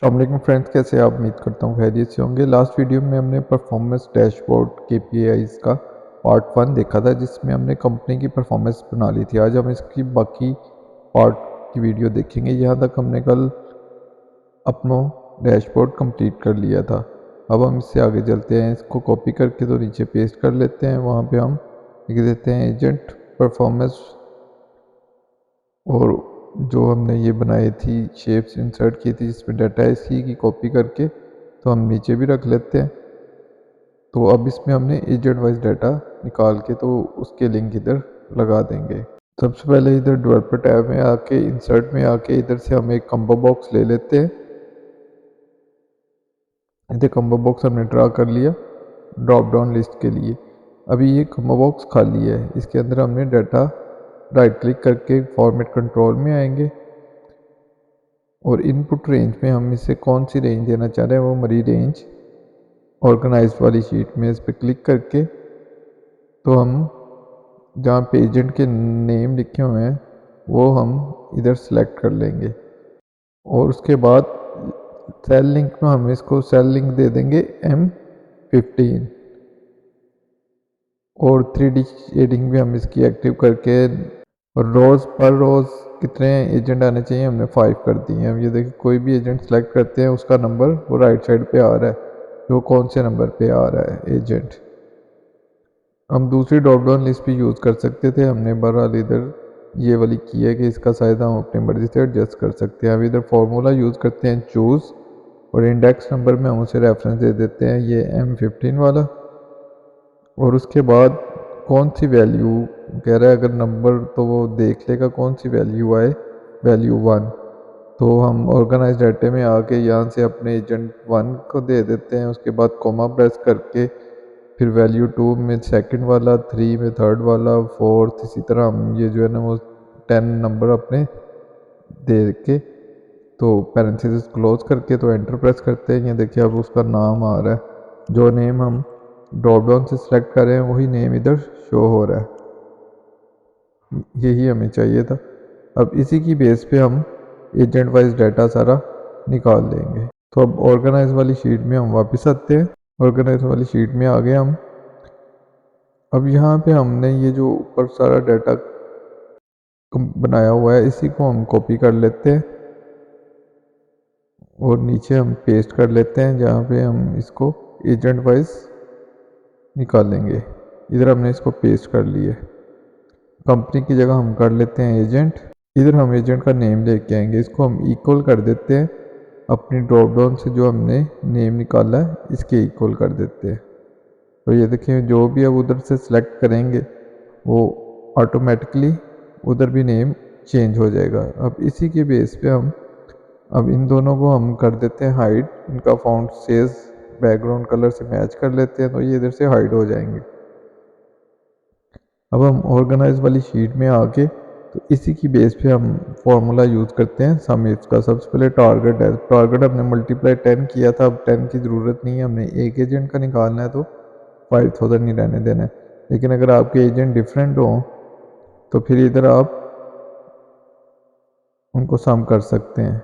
अस्सलामुअलैकुम फ्रेंड्स, कैसे आप? उम्मीद करता हूँ खैरियत से होंगे। लास्ट वीडियो में हमने परफॉर्मेंस डैशबोर्ड केपीआईज़ का पार्ट 1 देखा था, जिसमें हमने कंपनी की परफॉर्मेंस बना ली थी। आज हम इसकी बाकी पार्ट की वीडियो देखेंगे। यहाँ तक हमने कल अपना डैशबोर्ड कंप्लीट कर लिया था। अब हम इससे आगे चलते हैं। इसको कॉपी करके तो नीचे पेस्ट कर लेते हैं। वहाँ पर हम लिख देते हैं एजेंट परफॉर्मेंस, और जो हमने ये बनाई थी शेप्स इंसर्ट की थी जिसमें डाटा है, इसी की कॉपी करके तो हम नीचे भी रख लेते हैं। तो अब इसमें हमने एजेंट वाइज डाटा निकाल के तो उसके लिंक इधर लगा देंगे। सबसे पहले इधर डेवलपर टैब में आके इंसर्ट में आके इधर से हम एक कम्बो बॉक्स ले लेते हैं। इधर कम्बो बॉक्स हमने ड्रा कर लिया ड्रॉप डाउन लिस्ट के लिए। अभी ये कम्बो बॉक्स खाली है, इसके अंदर हमने डाटा राइट क्लिक करके फॉर्मेट कंट्रोल में आएंगे और इनपुट रेंज में हम इसे कौन सी रेंज देना चाह रहे हैं वो हमारी रेंज ऑर्गेनाइज वाली शीट में इस पर क्लिक करके तो हम जहाँ पे एजेंट के नेम लिखे हुए हैं वो हम इधर सेलेक्ट कर लेंगे और उसके बाद सेल लिंक में हम इसको सेल लिंक दे देंगे M15 और 3D शेडिंग भी हम इसकी एक्टिव करके और रोज़ पर रोज़ कितने एजेंट आने चाहिए हमने 5 कर दिए हैं। अब ये देखिए कोई भी एजेंट सेलेक्ट करते हैं उसका नंबर वो राइट साइड पे आ रहा है, वो कौन से नंबर पे आ रहा है एजेंट। हम दूसरी ड्रॉप डाउन लिस्ट भी यूज़ कर सकते थे, हमने बहरहाल इधर ये वाली की है कि इसका साइज हम अपनी मर्ज़ी से एडजस्ट कर सकते हैं। अब इधर फार्मूला यूज़ करते हैं चूज़ और इंडेक्स नंबर में हम उसे रेफरेंस दे देते हैं ये M15 वाला। और उसके बाद कौन सी वैल्यू कह रहा है, अगर नंबर तो वो देख लेगा कौन सी वैल्यू आए, वैल्यू 1। तो हम ऑर्गेनाइज डाटे में आके यहाँ से अपने एजेंट 1 को दे देते हैं। उसके बाद कोमा प्रेस करके फिर वैल्यू 2 में सेकंड वाला, 3 में थर्ड वाला, फोर्थ, इसी तरह हम ये जो है ना वो 10 नंबर अपने दे के तो पैरेंथेसिस क्लोज करके तो एंटर प्रेस करते हैं। ये देखिए अब उसका नाम आ रहा है, जो नेम हम ड्रॉप डाउन से सिलेक्ट कर रहे हैं वही नेम इधर शो हो रहा है। यही हमें चाहिए था। अब इसी की बेस पे हम एजेंट वाइज डाटा सारा निकाल लेंगे। तो अब ऑर्गेनाइज वाली शीट में हम वापस आते हैं। ऑर्गेनाइज वाली शीट में आ गए हम। अब यहाँ पे हमने ये जो ऊपर सारा डाटा बनाया हुआ है इसी को हम कॉपी कर लेते हैं और नीचे हम पेस्ट कर लेते हैं जहाँ पे हम इसको एजेंट वाइज निकालेंगे। इधर हमने इसको पेस्ट कर लिए। कंपनी की जगह हम कर लेते हैं एजेंट। इधर हम एजेंट का नेम लेके आएंगे, इसको हम इक्वल कर देते हैं अपनी ड्रॉप डाउन से जो हमने नेम निकाला है इसके इक्वल कर देते हैं। तो ये देखिए जो भी अब उधर से सिलेक्ट करेंगे वो ऑटोमेटिकली उधर भी नेम चेंज हो जाएगा। अब इसी के बेस पे हम अब इन दोनों को हम कर देते हैं हाइड। इनका फॉन्ट सेज बैकग्राउंड कलर से मैच कर लेते हैं तो ये इधर से हाइड हो जाएंगे। अब हम ऑर्गेनाइज वाली शीट में आके तो इसी की बेस पे हम फॉर्मूला यूज़ करते हैं सम इफ्स का। सबसे पहले टारगेट है, टारगेट हमने मल्टीप्लाई 10 किया था, अब 10 की ज़रूरत नहीं है, हमने एक एजेंट का निकालना है तो 5000 नहीं रहने देना है। लेकिन अगर आपके एजेंट डिफरेंट हो तो फिर इधर आप उनको सम कर सकते हैं।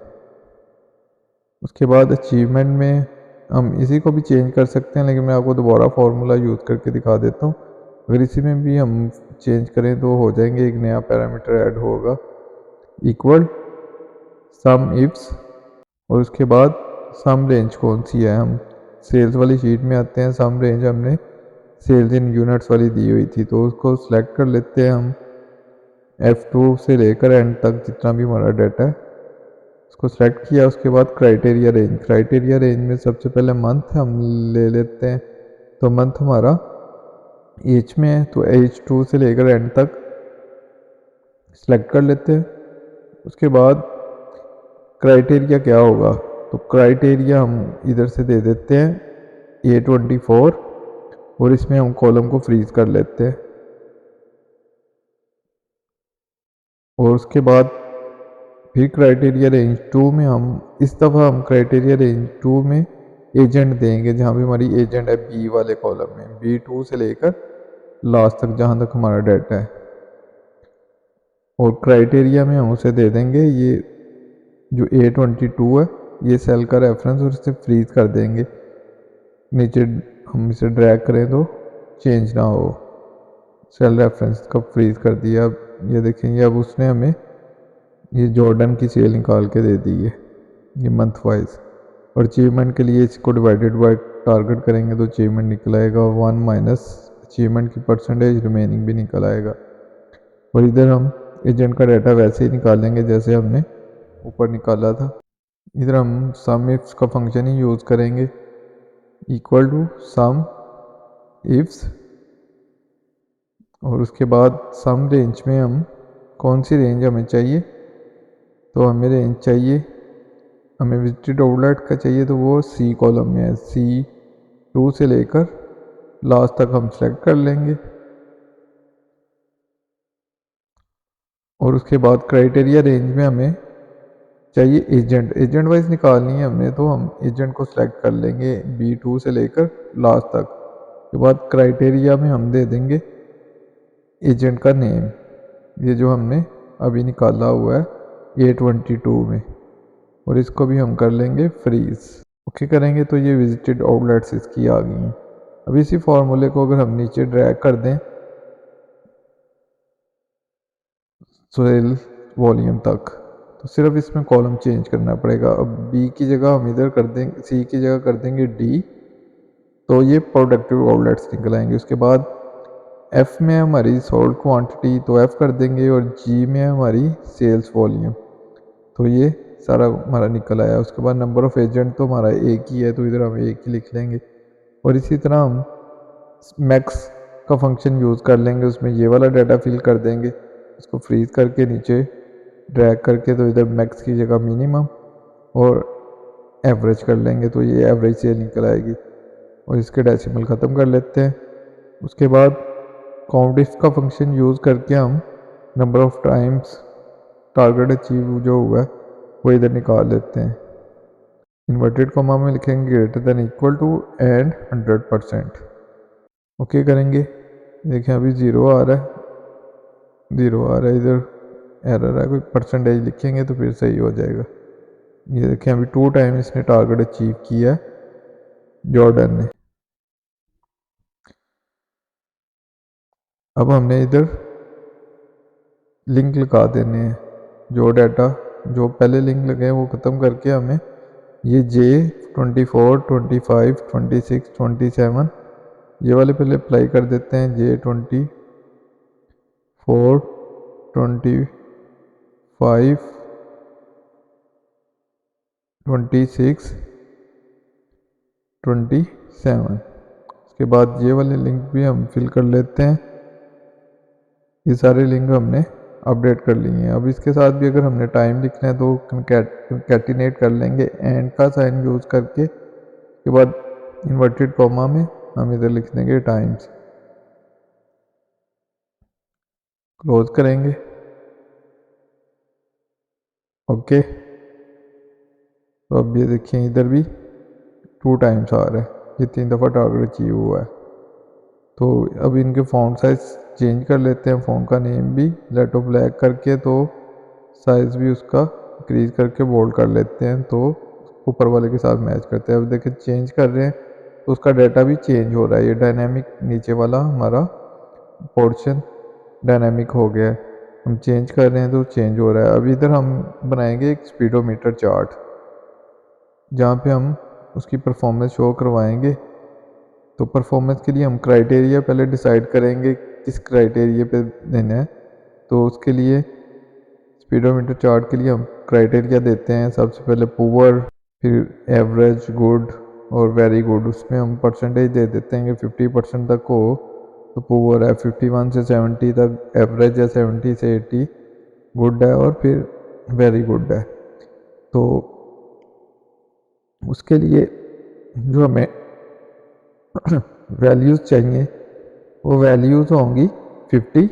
उसके बाद अचीवमेंट में हम इसी को भी चेंज कर सकते हैं, लेकिन मैं आपको दोबारा फार्मूला यूज़ करके दिखा देता हूँ। अगर इसी में भी हम चेंज करें तो हो जाएंगे, एक नया पैरामीटर ऐड होगा इक्वल सम इफ्स और उसके बाद सम रेंज कौन सी है, हम सेल्स वाली शीट में आते हैं। सम रेंज हमने सेल्स इन यूनिट्स वाली दी हुई थी तो उसको सिलेक्ट कर लेते हैं हम। F2 से लेकर एंड तक जितना भी हमारा डाटा है उसको सेलेक्ट किया। उसके बाद क्राइटेरिया रेंज, क्राइटेरिया रेंज में सबसे पहले मंथ हम ले लेते हैं। तो मंथ हमारा एच में है तो H2 से लेकर एंड तक सेलेक्ट कर लेते हैं। उसके बाद क्राइटेरिया क्या होगा, तो क्राइटेरिया हम इधर से दे देते हैं A24 और इसमें हम कॉलम को फ्रीज कर लेते हैं। और उसके बाद फिर क्राइटेरिया रेंज 2 में हम इस दफ़ा हम क्राइटेरिया रेंज 2 में एजेंट देंगे जहाँ भी हमारी एजेंट है बी वाले कॉलम में, B2 से लेकर लास्ट तक जहाँ तक हमारा डाटा है। और क्राइटेरिया में हम उसे दे देंगे ये जो A22 है ये सेल का रेफरेंस और इसे फ्रीज कर देंगे। नीचे हम इसे ड्रैग करें तो चेंज ना हो। सेल रेफरेंस का फ्रीज कर दिया। अब ये देखेंगे, अब उसने हमें ये जॉर्डन की सेल निकाल के दे दी है, ये मंथ वाइज। और अचीवमेंट के लिए इसको डिवाइडेड बाय टारगेट करेंगे तो अचीवमेंट निकल आएगा 1 माइनस अचीवमेंट की परसेंटेज रिमेनिंग भी निकल आएगा। और इधर हम एजेंट का डाटा वैसे ही निकालेंगे जैसे हमने ऊपर निकाला था। इधर हम सम इफ्स का फंक्शन ही यूज़ करेंगे, इक्वल टू सम इफ्स। और उसके बाद सम रेंज में हम कौन सी रेंज हमें चाहिए, तो हमें रेंज चाहिए, हमें विजिटेड आउटलेट का चाहिए तो वो सी कॉलम में है। C2 से लेकर लास्ट तक हम सेलेक्ट कर लेंगे। और उसके बाद क्राइटेरिया रेंज में हमें चाहिए एजेंट वाइज निकालनी है हमने, तो हम एजेंट को सिलेक्ट कर लेंगे B2 से लेकर लास्ट तक। उसके बाद क्राइटेरिया में हम दे देंगे एजेंट का नेम, ये जो हमने अभी निकाला हुआ है A22 में। और इसको भी हम कर लेंगे फ्रीज। ओके करेंगे तो ये विजिटेड आउटलेट्स इसकी आ गई हैं। अब इसी फॉर्मूले को अगर हम नीचे ड्रैग कर दें सेल वॉल्यूम तक, तो सिर्फ इसमें कॉलम चेंज करना पड़ेगा। अब B की जगह हम इधर कर देंगे, C की जगह कर देंगे D, तो ये प्रोडक्टिव आउटलेट्स निकल आएंगे। उसके बाद F में हमारी सोल्ड क्वांटिटी तो F कर देंगे, और G में हमारी सेल्स वॉल्यूम, तो ये सारा हमारा निकल आया। उसके बाद नंबर ऑफ़ एजेंट तो हमारा एक ही है, तो इधर हम एक ही लिख लेंगे। और इसी तरह हम मैक्स का फंक्शन यूज़ कर लेंगे, उसमें ये वाला डाटा फिल कर देंगे, इसको फ्रीज करके नीचे ड्रैग करके, तो इधर मैक्स की जगह मिनिमम और एवरेज कर लेंगे, तो ये एवरेज सेल निकल आएगी। और इसके डेसिमल ख़त्म कर लेते हैं। उसके बाद काउंट इफ का फंक्शन यूज़ करके हम number of times target achieve जो हुआ है वो इधर निकाल लेते हैं। इन्वर्टेड कॉमा में लिखेंगे greater than equal to and 100%। Okay करेंगे, देखें अभी ज़ीरो आ रहा है, इधर एरर है, कोई परसेंटेज लिखेंगे तो फिर सही हो जाएगा। ये देखें अभी 2 टाइम इसने टारगेट अचीव किया है जॉर्डन ने। अब हमने इधर लिंक लगा देने हैं, जो डाटा जो पहले लिंक लगे हैं वो ख़त्म करके हमें ये J24, 25, 26, 27 ये वाले पहले अप्लाई कर देते हैं। J24, 25, 26, 27। उसके बाद ये वाले लिंक भी हम फिल कर लेते हैं। ये सारे लिंक हमने अपडेट कर लिए हैं। अब इसके साथ भी अगर हमने टाइम लिखना है तो कंकैटिनेट कर लेंगे एंड का साइन यूज़ करके। उसके बाद इन्वर्टेड कॉमा में हम इधर लिख देंगे टाइम्स, क्लोज करेंगे। ओके, तो अब ये देखिए इधर भी 2 टाइम्स आ रहा है, ये 3 दफ़ा टारगेट अचीव हुआ है। तो अब इनके फ़ॉन्ट साइज़ चेंज कर लेते हैं, फ़ॉन्ट का नेम भी लेटो ब्लैक करके, तो साइज़ भी उसका इंक्रीज करके बोल्ड कर लेते हैं, तो ऊपर वाले के साथ मैच करते हैं। अब देखिए चेंज कर रहे हैं तो उसका डाटा भी चेंज हो रहा है। ये डायनामिक नीचे वाला हमारा पोर्शन डायनामिक हो गया है, हम चेंज कर रहे हैं तो चेंज हो रहा है। अब इधर हम बनाएंगे एक स्पीडोमीटर चार्ट, जहाँ पे हम उसकी परफॉर्मेंस शो करवाएंगे। तो परफॉर्मेंस के लिए हम क्राइटेरिया पहले डिसाइड करेंगे किस क्राइटेरिया पे देना है। तो उसके लिए स्पीडोमीटर चार्ट के लिए हम क्राइटेरिया देते हैं, सबसे पहले पुअर, फिर एवरेज, गुड और वेरी गुड। उसमें हम परसेंटेज दे देते हैं कि 50% तक हो तो पुअर है, 51 से 70 तक एवरेज है, 70 से 80 गुड है, और फिर वेरी गुड है। तो उसके लिए जो हमें वैल्यूज़ चाहिए वो वैल्यूज़ होंगी 50,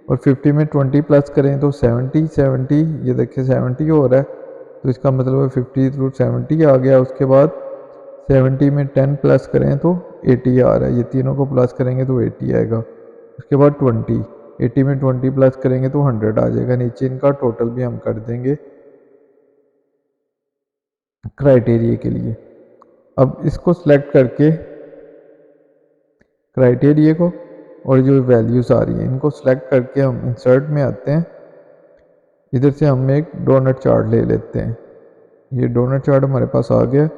और 50 में 20 प्लस करें तो 70, ये देखिए 70 हो रहा है, तो इसका मतलब है 50 थ्रू 70 आ गया। उसके बाद 70 में 10 प्लस करें तो 80 आ रहा है, ये तीनों को प्लस करेंगे तो 80 आएगा। उसके बाद 80 में 20 प्लस करेंगे तो 100 आ जाएगा। नीचे इनका टोटल भी हम कर देंगे। क्राइटेरिया के लिए। अब इसको सिलेक्ट करके क्राइटेरिया को और जो वैल्यूज़ आ रही हैं इनको सिलेक्ट करके हम इंसर्ट में आते हैं। इधर से हम एक डोनट चार्ट ले लेते हैं। ये डोनट चार्ट हमारे पास आ गया।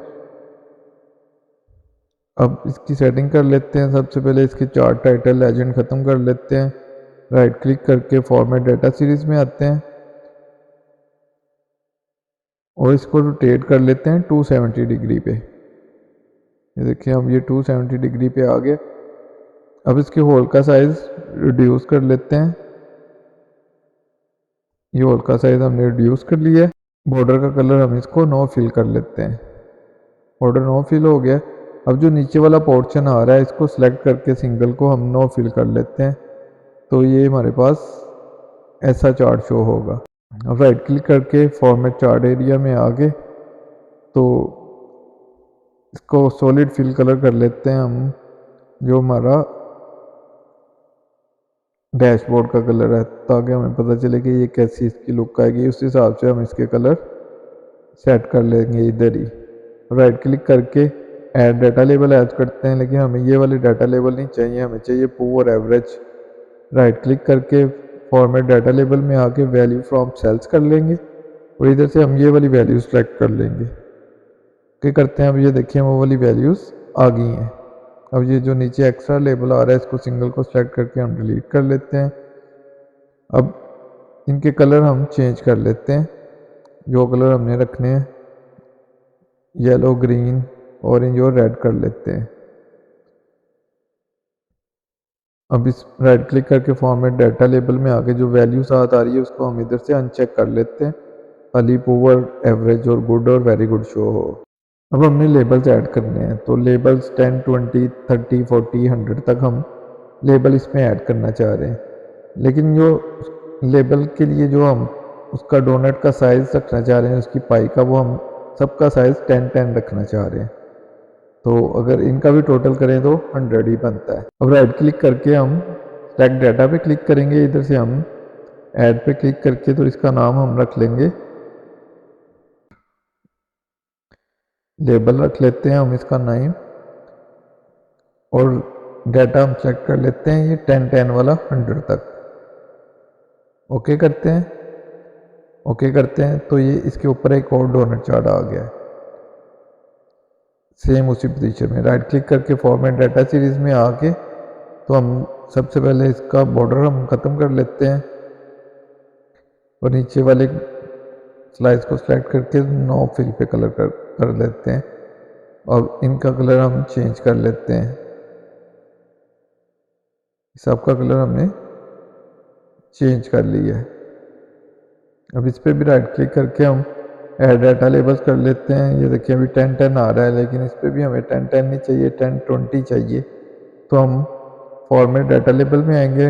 अब इसकी सेटिंग कर लेते हैं। सबसे पहले इसके चार्ट टाइटल लेजेंड ख़त्म कर लेते हैं। राइट क्लिक करके फॉर्मेट डाटा सीरीज़ में आते हैं और इसको रोटेट कर लेते हैं 270 डिग्री पे। ये देखिए अब ये 270 डिग्री पे आ गया। अब इसके होल का साइज़ रिड्यूस कर लेते हैं। ये होल का साइज़ हमने रिड्यूस कर लिया है। बॉर्डर का कलर हम इसको नो फिल कर लेते हैं। बॉर्डर नो फिल हो गया। अब जो नीचे वाला पोर्शन आ रहा है इसको सिलेक्ट करके सिंगल को हम नो फिल कर लेते हैं, तो ये हमारे पास ऐसा चार्ट शो होगा। अब राइट क्लिक करके फॉर्मेट चार्ट एरिया में आगे तो इसको सॉलिड फिल कलर कर लेते हैं हम, जो हमारा डैशबोर्ड का कलर है, ताकि हमें पता चले कि ये कैसी इसकी लुक आएगी। उस हिसाब से हम इसके कलर सेट कर लेंगे इधर ही। राइट क्लिक करके ऐड डाटा लेबल ऐड करते हैं, लेकिन हमें ये वाले डाटा लेबल नहीं चाहिए, हमें चाहिए पुअर एवरेज। राइट क्लिक करके फॉर्मेट डाटा लेबल में आके वैल्यू फ्रॉम सेल्स कर लेंगे और इधर से हम ये वाली वैल्यू सेलेक्ट कर लेंगे। क्या करते हैं, अब ये देखिए वो वाली वैल्यूज़ आ गई हैं। अब ये जो नीचे एक्स्ट्रा लेबल आ रहा है इसको सिंगल को सेलेक्ट करके हम डिलीट कर लेते हैं। अब इनके कलर हम चेंज कर लेते हैं, जो कलर हमने रखने हैं येलो, ग्रीन, ऑरेंज और रेड कर लेते हैं। अब इस राइट क्लिक करके फॉर्मेट डाटा लेबल में आके जो वैल्यू साथ आ रही है उसको हम इधर से अनचेक कर लेते हैं, खाली पुअर, एवरेज और गुड और वेरी गुड शो हो। अब हमने लेबल्स ऐड करने हैं, तो लेबल्स 10, 20, 30, 40, 100 तक हम लेबल इसमें ऐड करना चाह रहे हैं। लेकिन जो लेबल के लिए जो हम उसका डोनट का साइज़ रखना चाह रहे हैं, उसकी पाई का, वो हम सबका साइज़ 10-10 रखना चाह रहे हैं। तो अगर इनका भी टोटल करें तो 100 ही बनता है। अब राइट क्लिक करके हम सेलेक्ट डाटा पे क्लिक करेंगे, इधर से हम ऐड पे क्लिक करके तो इसका नाम हम रख लेंगे, लेबल रख लेते हैं हम इसका नाम, और डाटा हम सेलेक्ट कर लेते हैं ये 10-10 वाला 100 तक। ओके करते हैं। ओके करते हैं तो ये इसके ऊपर एक और डोनट चार्ट आ गया है सेम उसी पोजीशन में। राइट क्लिक करके फॉर्मेट डाटा सीरीज़ में आके तो हम सबसे पहले इसका बॉर्डर हम ख़त्म कर लेते हैं और नीचे वाले स्लाइस को सिलेक्ट करके नो फिल पे कलर कर लेते हैं और इनका कलर हम चेंज कर लेते हैं। सबका कलर हमने चेंज कर लिया है। अब इस पर भी राइट क्लिक करके हम ऐड डाटा लेबल्स कर लेते हैं। ये देखिए अभी 10-10 आ रहा है, लेकिन इस पर भी हमें 10-10 नहीं चाहिए, 10-20 चाहिए। तो हम फॉर्मेट डाटा लेबल में आएंगे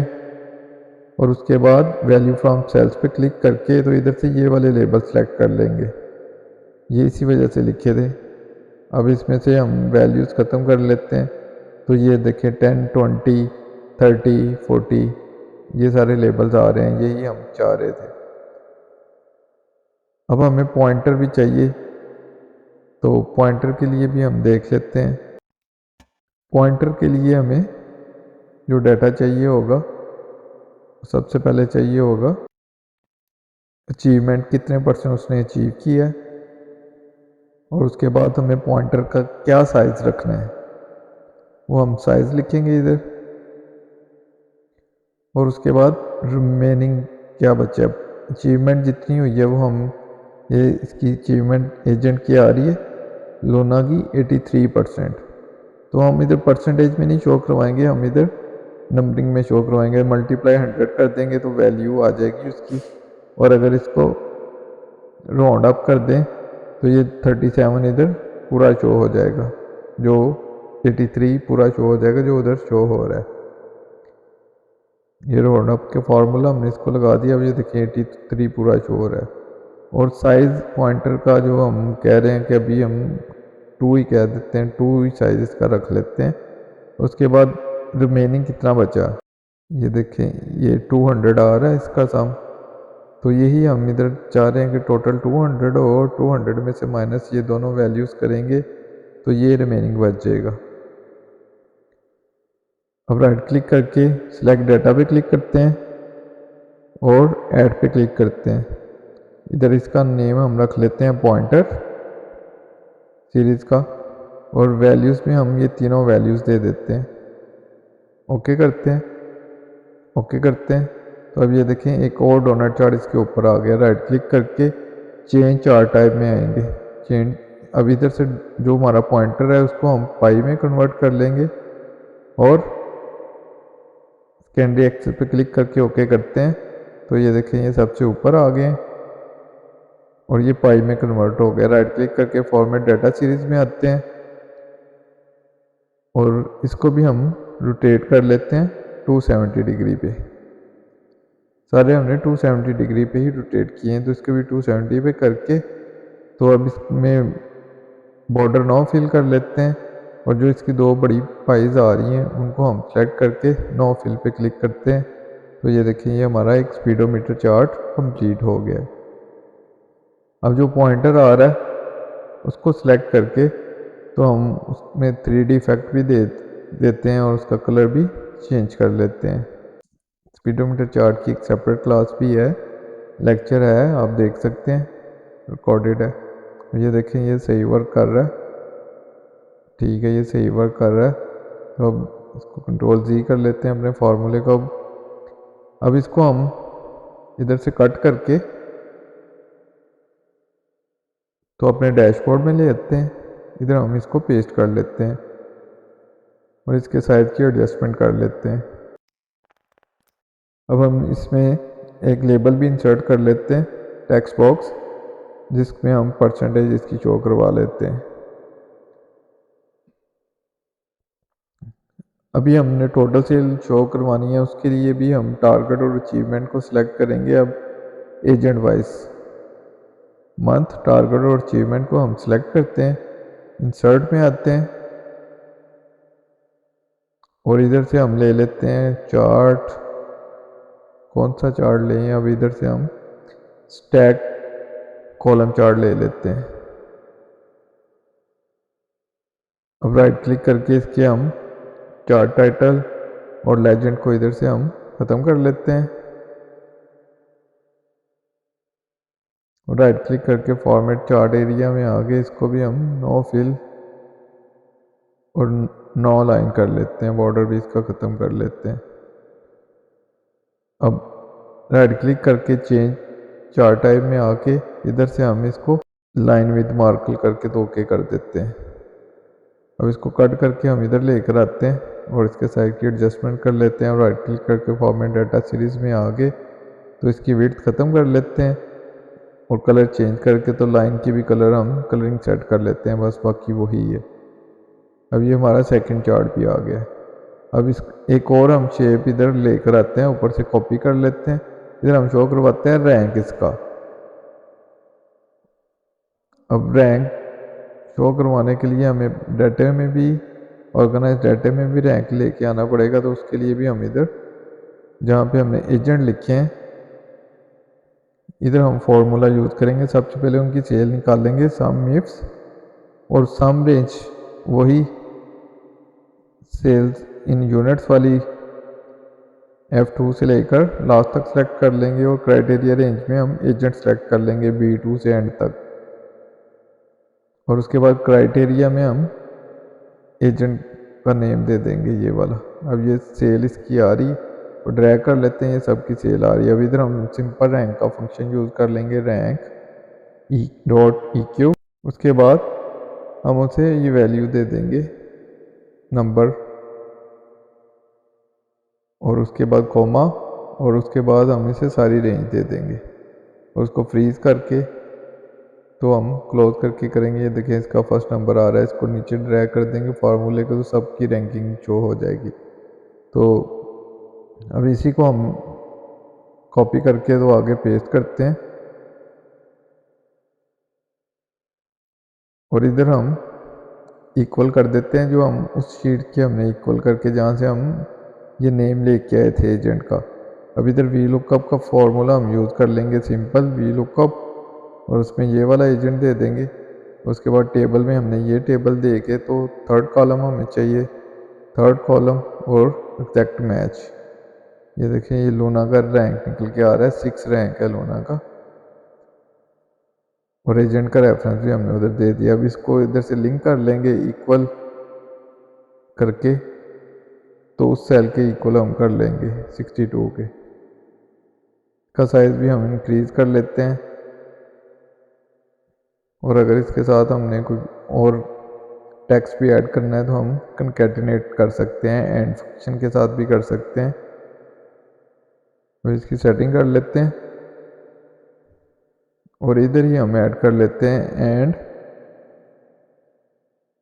और उसके बाद वैल्यू फ्रॉम सेल्स पे क्लिक करके तो इधर से ये वाले लेबल सेलेक्ट कर लेंगे, ये इसी वजह से लिखे थे। अब इसमें से हम वैल्यूज़ ख़त्म कर लेते हैं, तो ये देखें 10, 20, 30, 40 ये सारे लेबल्स आ रहे हैं, यही हम चाह रहे थे। अब हमें पॉइंटर भी चाहिए, तो पॉइंटर के लिए भी हम देख लेते हैं। पॉइंटर के लिए हमें जो डाटा चाहिए होगा, सबसे पहले चाहिए होगा अचीवमेंट, कितने % उसने अचीव किया है, और उसके बाद हमें पॉइंटर का क्या साइज़ रखना है वो हम साइज़ लिखेंगे इधर, और उसके बाद रिमेनिंग क्या बचा, अचीवमेंट जितनी हुई है वो हम, ये इसकी अचीवमेंट एजेंट की आ रही है लोना की 83%, तो हम इधर परसेंटेज में नहीं शो करवाएंगे, हम इधर नंबरिंग में शो करवाएंगे। मल्टीप्लाई 100 कर देंगे तो वैल्यू आ जाएगी उसकी, और अगर इसको राउंड अप कर दें तो ये 37 इधर पूरा शो हो जाएगा, जो 83 पूरा शो हो जाएगा जो उधर शो हो रहा है। ये राउंड अप के फार्मूला हमने इसको लगा दिया। अब ये देखिए 83 पूरा शो हो रहा है। और साइज़ पॉइंटर का जो हम कह रहे हैं कि अभी हम 2 ही कह देते हैं, 2 ही साइज़ इसका रख लेते हैं। उसके बाद रिमेनिंग कितना बचा, ये देखें ये 200 आ रहा है इसका सम, तो यही हम इधर चाह रहे हैं कि टोटल 200 और 200 में से माइनस ये दोनों वैल्यूज़ करेंगे तो ये रिमेनिंग बच जाएगा। अब राइट क्लिक करके सिलेक्ट डाटा पे क्लिक करते हैं और ऐड पे क्लिक करते हैं। इधर इसका नेम हम रख लेते हैं पॉइंटर सीरीज़ का, और वैल्यूज़ में हम ये तीनों वैल्यूज़ दे देते हैं। ओके करते हैं, ओके करते हैं। तो अब ये देखें एक और डोनट चार्ट इसके ऊपर आ गया। राइट क्लिक करके चेंज चार्ट टाइप में आएंगे। चेंज, अब इधर से जो हमारा पॉइंटर है उसको हम पाई में कन्वर्ट कर लेंगे और सेकेंडरी एक्सेस पे क्लिक करके ओके करते हैं। तो ये देखें ये सबसे ऊपर आ गए हैं और ये पाई में कन्वर्ट हो गया। राइट क्लिक करके फॉर्मेट डाटा सीरीज़ में आते हैं और इसको भी हम रोटेट कर लेते हैं 270 डिग्री पे। सारे हमने 270 डिग्री पे ही रोटेट किए हैं, तो इसको भी 270 पे करके तो अब इसमें बॉर्डर नाउ फिल कर लेते हैं और जो इसकी दो बड़ी पाइज आ रही हैं उनको हम सेलेक्ट करके नाउ फिल पे क्लिक करते हैं। तो ये देखिए ये हमारा एक स्पीडोमीटर चार्ट कंप्लीट हो गया है। अब जो पॉइंटर आ रहा है उसको सिलेक्ट करके तो हम उसमें 3D इफेक्ट भी देते हैं और उसका कलर भी चेंज कर लेते हैं। स्पीडोमीटर चार्ट की एक सेपरेट क्लास भी है, लेक्चर है, आप देख सकते हैं, रिकॉर्डेड है। ये देखें ये सही वर्क कर रहा है, ठीक है, ये सही वर्क कर रहा है। तो अब इसको कंट्रोल Z कर लेते हैं अपने फार्मूले को। अब इसको हम इधर से कट करके तो अपने डैशबोर्ड में ले आते हैं। इधर हम इसको पेस्ट कर लेते हैं और इसके साइज की एडजस्टमेंट कर लेते हैं। अब हम इसमें एक लेबल भी इंसर्ट कर लेते हैं, टेक्स्ट बॉक्स, जिसमें हम परसेंटेज इसकी शो करवा लेते हैं। अभी हमने टोटल सेल शो करवानी है, उसके लिए भी हम टारगेट और अचीवमेंट को सिलेक्ट करेंगे। अब एजेंट वाइज मंथ, टारगेट और अचीवमेंट को हम सिलेक्ट करते हैं, इंसर्ट में आते हैं और इधर से हम ले लेते हैं चार्ट। कौन सा चार्ट लें? अब इधर से हम स्टैक कॉलम चार्ट ले लेते हैं। अब राइट क्लिक करके इसके हम चार्ट टाइटल और लेजेंड को इधर से हम ख़त्म कर लेते हैं और राइट क्लिक करके फॉर्मेट चार्ट एरिया में आगे इसको भी हम नो फिल और नो लाइन कर लेते हैं, बॉर्डर भी इसका ख़त्म कर लेते हैं। अब राइट क्लिक करके चेंज चार्ट टाइप में आके इधर से हम इसको लाइन विद मार्कल करके तो ओके कर देते हैं। अब इसको कट करके हम इधर लेकर आते हैं और इसके साइड की एडजस्टमेंट कर लेते हैं और राइट क्लिक करके फॉर्मेट डाटा सीरीज़ में आगे तो इसकी विड्थ ख़त्म कर लेते हैं और कलर चेंज करके तो लाइन की भी कलर हम कलरिंग सेट कर लेते हैं, बस बाकी वही है। अब ये हमारा सेकंड चार्ट भी आ गया है। अब इस एक और हम शेप इधर लेकर आते हैं, ऊपर से कॉपी कर लेते हैं। इधर हम शो करवाते हैं रैंक इसका। अब रैंक शो करवाने के लिए हमें डाटे में भी, ऑर्गेनाइज डाटे में भी रैंक लेके आना पड़ेगा। तो उसके लिए भी हम इधर जहाँ पे हमने एजेंट लिखे हैं इधर हम फॉर्मूला यूज़ करेंगे। सबसे पहले उनकी सेल निकालेंगे, सम इफ्स और सम रेंज, वही सेल्स इन यूनिट्स वाली F2 से लेकर लास्ट तक सेलेक्ट कर लेंगे और क्राइटेरिया रेंज में हम एजेंट सेलेक्ट कर लेंगे B2 से एंड तक। और उसके बाद क्राइटेरिया में हम एजेंट का नेम दे देंगे ये वाला। अब ये सेल इसकी आ रही और ड्रैग कर लेते हैं, ये सबकी सेल आ रही है। अब इधर हम सिंपल रैंक का फंक्शन यूज़ कर लेंगे, रैंक E.EQ। उसके बाद हम उसे ये वैल्यू दे देंगे नंबर और उसके बाद कॉमा और उसके बाद हम इसे सारी रेंज दे देंगे और उसको फ्रीज करके तो हम क्लोज करके करेंगे। ये देखिए इसका फर्स्ट नंबर आ रहा है, इसको नीचे ड्रैग कर देंगे फार्मूले को तो सबकी रैंकिंग शो हो जाएगी। तो अब इसी को हम कॉपी करके तो आगे पेस्ट करते हैं और इधर हम इक्वल कर देते हैं जो हम उस शीट के हमने इक्वल करके जहाँ से हम ये नेम लेके आए थे एजेंट का, अब इधर वी लुकअप का फॉर्मूला हम यूज़ कर लेंगे, सिंपल वी लुकअप, और उसमें ये वाला एजेंट दे देंगे। उसके बाद टेबल में हमने ये टेबल दे के तो थर्ड कॉलम हमें चाहिए, थर्ड कॉलम और एग्जैक्ट मैच। ये देखिए ये लूना का रैंक निकल के आ रहा है, 6 रैंक है लूना का, और एजेंट का रेफरेंस भी हमने उधर दे दिया। अब इसको इधर से लिंक कर लेंगे इक्वल करके, तो उस सेल के इक्वल हम कर लेंगे 62 के। का साइज़ भी हम इंक्रीज़ कर लेते हैं, और अगर इसके साथ हमने कोई और टेक्स्ट भी ऐड करना है तो हम कंकैटिनेट कर सकते हैं, एंड फंक्शन के साथ भी कर सकते हैं। और इसकी सेटिंग कर लेते हैं, और इधर ही हम ऐड कर लेते हैं एंड,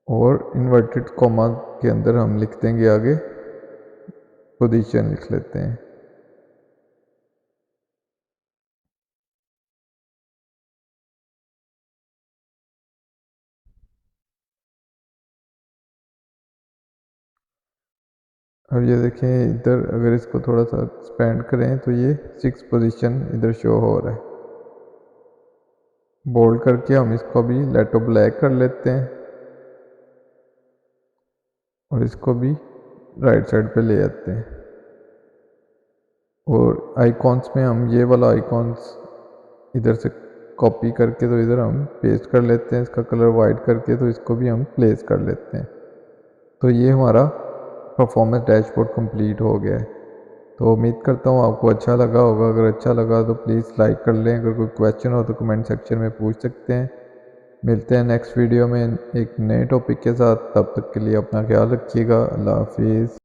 और इन्वर्टेड कॉमा के अंदर हम लिख देंगे आगे पोजीशन लिख लेते हैं। अब ये देखें इधर अगर इसको थोड़ा सा एक्सपेंड करें तो ये 6 पोजीशन इधर शो हो रहा है। बोल्ड करके हम इसको भी लेटो ब्लैक कर लेते हैं, और इसको भी राइट साइड पे ले आते हैं। और आइकॉन्स में हम ये वाला आइकॉन्स इधर से कॉपी करके तो इधर हम पेस्ट कर लेते हैं, इसका कलर वाइट करके तो इसको भी हम प्लेस कर लेते हैं। तो ये हमारा परफॉर्मेंस डैशबोर्ड कंप्लीट हो गया है। तो उम्मीद करता हूँ आपको अच्छा लगा होगा। अगर अच्छा लगा तो प्लीज़ लाइक कर लें, अगर कोई क्वेश्चन हो तो कमेंट सेक्शन में पूछ सकते हैं। मिलते हैं नेक्स्ट वीडियो में एक नए टॉपिक के साथ, तब तक के लिए अपना ख्याल रखिएगा। अल्लाह हाफिज़।